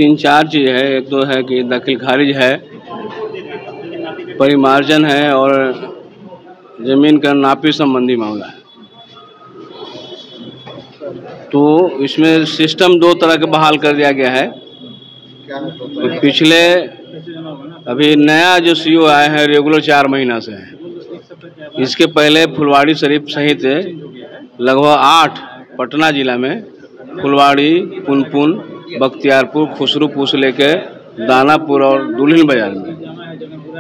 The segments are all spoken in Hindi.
तीन चार चीज़ है। एक तो है कि दाखिल खारिज है, परिमार्जन है और ज़मीन का नापी संबंधी मामला है। तो इसमें सिस्टम दो तरह के बहाल कर दिया गया है। तो पिछले अभी नया जो सीओ आए हैं रेगुलर 4 महीना से है। इसके पहले फुलवाड़ी शरीफ सहित लगभग 8 पटना जिला में फुलवाड़ी, पुनपुन, बख्तियारपुर, खुसरूपुर से लेकर दानापुर और दुल्हिन बाजार में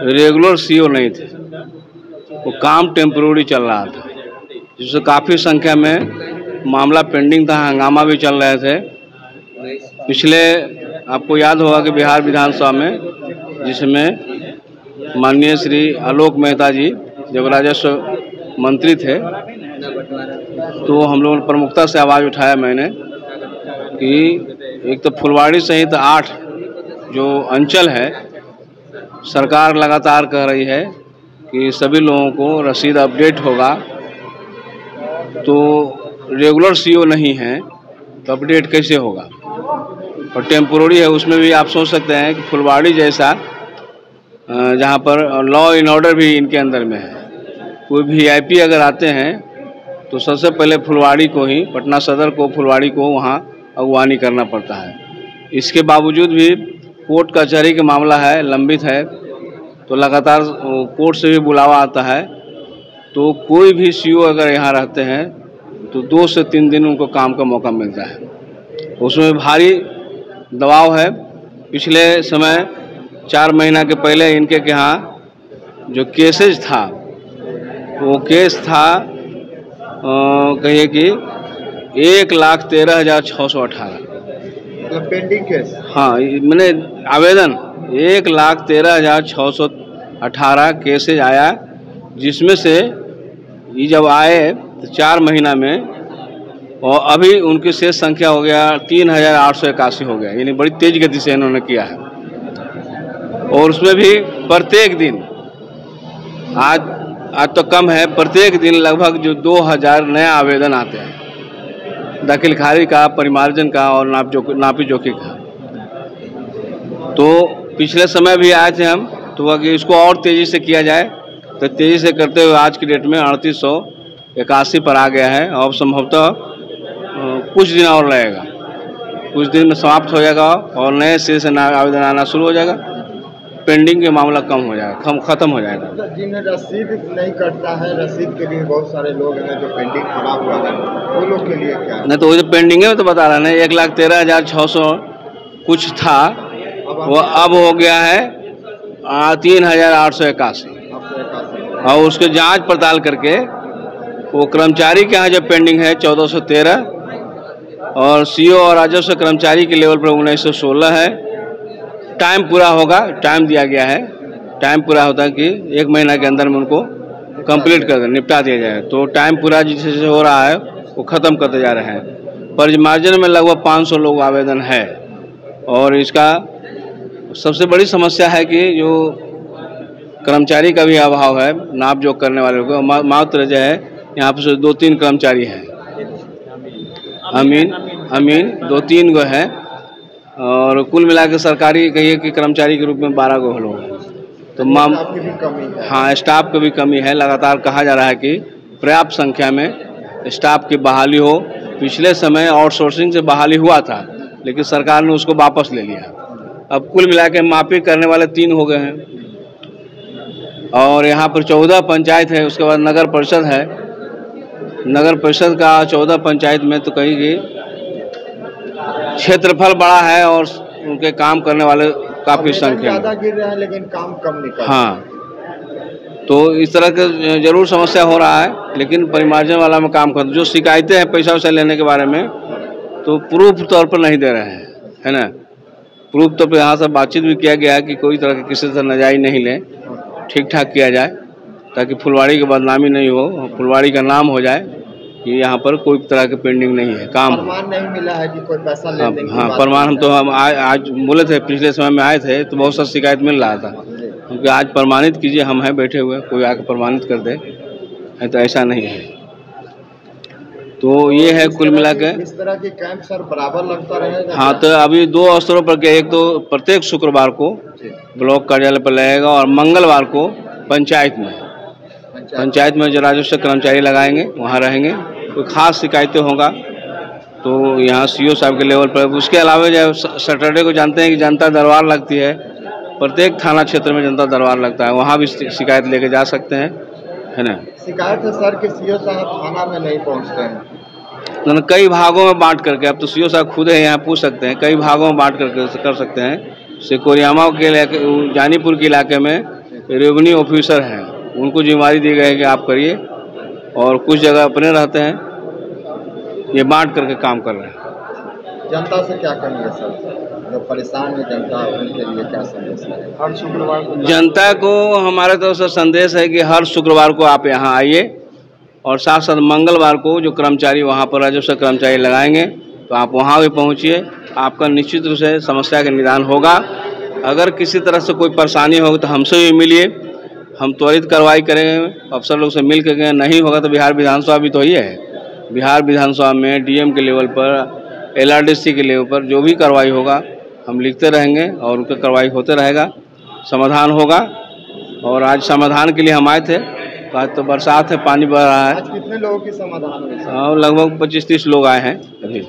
रेगुलर सीओ नहीं थे। वो काम टेम्पररी चल रहा था, जिससे काफ़ी संख्या में मामला पेंडिंग था, हंगामा भी चल रहे थे। पिछले आपको याद होगा कि बिहार विधानसभा में, जिसमें माननीय श्री आलोक मेहता जी जब राजस्व मंत्री थे, तो हम लोगों ने प्रमुखता से आवाज़ उठाया मैंने कि एक तो फुलवाड़ी सहित 8 जो अंचल है, सरकार लगातार कह रही है कि सभी लोगों को रसीद अपडेट होगा। तो रेगुलर सीओ नहीं है तो अपडेट कैसे होगा, और टेम्पोररी है। उसमें भी आप सोच सकते हैं कि फुलवाड़ी जैसा जहाँ पर लॉ एंड ऑर्डर भी इनके अंदर में है, कोई वीआईपी अगर आते हैं तो सबसे पहले फुलवाड़ी को ही, पटना सदर को, फुलवाड़ी को वहाँ अगवानी करना पड़ता है। इसके बावजूद भी कोर्ट कचहरी का मामला है, लंबित है, तो लगातार कोर्ट से भी बुलावा आता है। तो कोई भी सीओ अगर यहाँ रहते हैं तो 2 से 3 दिन उनको काम का मौका मिलता है। उसमें भारी दबाव है। पिछले समय 4 महीना के पहले इनके यहाँ जो केसेज था, वो केस था कहिए कि 1,13,618 मतलब पेंडिंग केस। हाँ, मैंने आवेदन 1,13,618 केसेज आया, जिसमें से ये जब आए तो 4 महीना में, और अभी उनकी शेष संख्या हो गया 3,881 हो गया। यानी बड़ी तेज गति से इन्होंने किया है। और उसमें भी प्रत्येक दिन, आज तो कम है, प्रत्येक दिन लगभग जो 2,000 नए आवेदन आते हैं, दाखिल खारिज का, परिमार्जन का और नापी जोखी का। तो पिछले समय भी आए थे हम, तो वह इसको और तेज़ी से किया जाए, तो तेज़ी से करते हुए आज की डेट में 3881 पर आ गया है। और संभवतः कुछ दिन और लगेगा, कुछ दिन में समाप्त हो जाएगा और नए सिरे से आवेदन आना शुरू हो जाएगा। पेंडिंग के मामला कम हो जाएगा, खत्म हो जाएगा। जिन्हें रसीद नहीं कटता है, रसीद के लिए बहुत सारे लोग हैं जो पेंडिंग खड़ा हुआ है, वो लोग के लिए क्या है? नहीं, तो वो जो पेंडिंग है तो बता रहा है, 1,13,600 कुछ था, वो अब हो गया है 3,881। और उसके जांच पड़ताल करके वो कर्मचारी के यहाँ जो पेंडिंग है 1,413, और सीओ और राजस्व कर्मचारी के लेवल पर 1,916 है। टाइम पूरा होगा, टाइम दिया गया है, टाइम पूरा होता है कि 1 महीना के अंदर में उनको कंप्लीट कर निपटा दिया जाए। तो टाइम पूरा जिससे हो रहा है वो ख़त्म करते जा रहे हैं। परिमार्जन में लगभग 500 लोग आवेदन है। और इसका सबसे बड़ी समस्या है कि जो कर्मचारी का भी अभाव है, नाप जोख करने वाले को मात्र जो है यहाँ पर 2-3 कर्मचारी हैं, अमीन 2-3 गो है, और कुल मिला के सरकारी कहिए कि कर्मचारी के रूप में 12 गो लोग हैं। तो हाँ, स्टाफ की भी कमी है। लगातार कहा जा रहा है कि पर्याप्त संख्या में स्टाफ की बहाली हो। पिछले समय आउटसोर्सिंग से बहाली हुआ था, लेकिन सरकार ने उसको वापस ले लिया। अब कुल मिला के मापी करने वाले 3 हो गए हैं। और यहाँ पर 14 पंचायत है, उसके बाद नगर परिषद है। नगर परिषद का 14 पंचायत में तो कहीं कि क्षेत्रफल बड़ा है और उनके काम करने वाले काफ़ी संख्या ज़्यादा गिर रहे हैं, लेकिन काम कम निकल। हाँ, तो इस तरह के जरूर समस्या हो रहा है, लेकिन परिमार्जन वाला में काम कर, जो शिकायतें हैं पैसा वैसा लेने के बारे में, तो प्रूफ तौर पर नहीं दे रहे हैं, है ना। प्रूफ तौर पर यहाँ से बातचीत भी किया गया है कि कोई तरह की किसी से नजायज नहीं लें, ठीक ठाक किया जाए, ताकि फुलवाड़ी की बदनामी नहीं हो, फुलवाड़ी का नाम हो जाए कि यहाँ पर कोई तरह की पेंडिंग नहीं है। काम प्रमाण नहीं मिला है कि कोई पैसा ले लेंगे। हाँ, प्रमाण हम आज बोले थे, पिछले समय में आए थे तो बहुत सा शिकायत मिल रहा था, क्योंकि आज प्रमाणित कीजिए, हम हैं बैठे हुए, कोई आके प्रमाणित कर दे, तो ऐसा नहीं है। तो ये है कुल मिला के। इस तरह के कैंप सर बराबर लगता रहेगा? हाँ, तो अभी 2 अवसरों पर के, एक तो प्रत्येक शुक्रवार को ब्लॉक कार्यालय पर लगेगा और मंगलवार को पंचायत में जो राजस्व कर्मचारी लगाएंगे वहाँ रहेंगे। कोई खास शिकायतें होगा तो यहाँ सीओ साहब के लेवल पर। उसके अलावा जो सैटरडे को जानते हैं कि जनता दरबार लगती है, प्रत्येक थाना क्षेत्र में जनता दरबार लगता है, वहाँ भी शिकायत लेके जा सकते हैं, है ना। शिकायत है सर कि सीओ साहब थाना में नहीं पहुँचते हैं, तो कई भागों में बांट करके, अब तो सीओ साहब खुद है यहाँ पूछ सकते हैं, कई भागों में बांट करके कर सकते हैं। सिकोरियामा के जानीपुर के इलाके में रेवेन्यू ऑफिसर हैं, उनको जिम्मेदारी दी गई है कि आप करिए, और कुछ जगह अपने रहते हैं, ये बांट करके काम कर रहे हैं। जनता से क्या कहेंगे सर, जो परेशान है जनता, उनके लिए क्या संदेश है? हर शुक्रवार को जनता को हमारे तरफ से संदेश है कि हर शुक्रवार को आप यहाँ आइए, और साथ साथ मंगलवार को जो कर्मचारी वहाँ पर राजस्व कर्मचारी लगाएंगे तो आप वहाँ भी पहुँचिए, आपका निश्चित रूप से समस्या का निदान होगा। अगर किसी तरह से कोई परेशानी होगी तो हमसे भी मिलिए, हम त्वरित कार्रवाई करेंगे, अफसर लोग से मिल करके। नहीं होगा तो बिहार विधानसभा भी तो ही है, बिहार विधानसभा में डीएम के लेवल पर, एलआरडीसी के लेवल पर जो भी कार्रवाई होगा हम लिखते रहेंगे और उनका कार्रवाई होते रहेगा, समाधान होगा। और आज समाधान के लिए हम आए थे, आज तो बरसात है, पानी बह रहा है। आज कितने लोगों की समाधान हुई? लगभग 25-30 लोग आए हैं अभी।